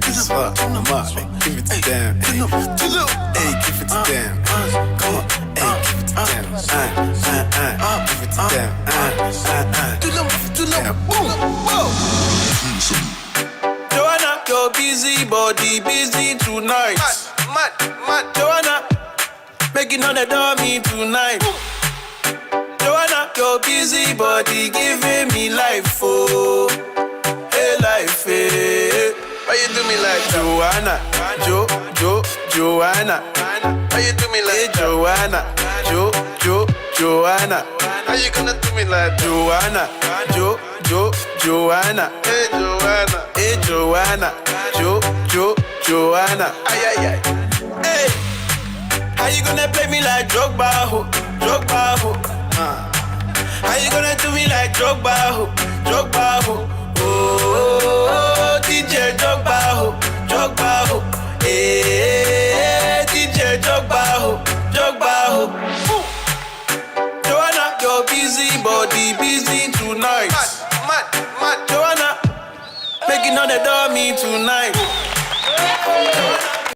Fuck, I'm up, give it to them. Hey, give it to them. Come on, hey, give it to them. Give it to them. Give it to them. Joanna, your busy body, busy tonight. Mad. Joanna, making on the dummy tonight. Joanna, your busy body, giving me life, oh. Hey, life, hey. Why you do me like Joanna? Joanna. Why you do me like Joanna? Joanna. How you gonna do me like Joanna? Joanna. Hey, Joanna. Joanna. Ay. Hey, how you gonna play me like Drogba, ho? How you gonna do me like Drogba, ho? Oh, DJ Drogba, ho. Hey, DJ Drogba, ho. Joanna, your busy body, busy tonight. Mad. Joanna, making on the dummy tonight.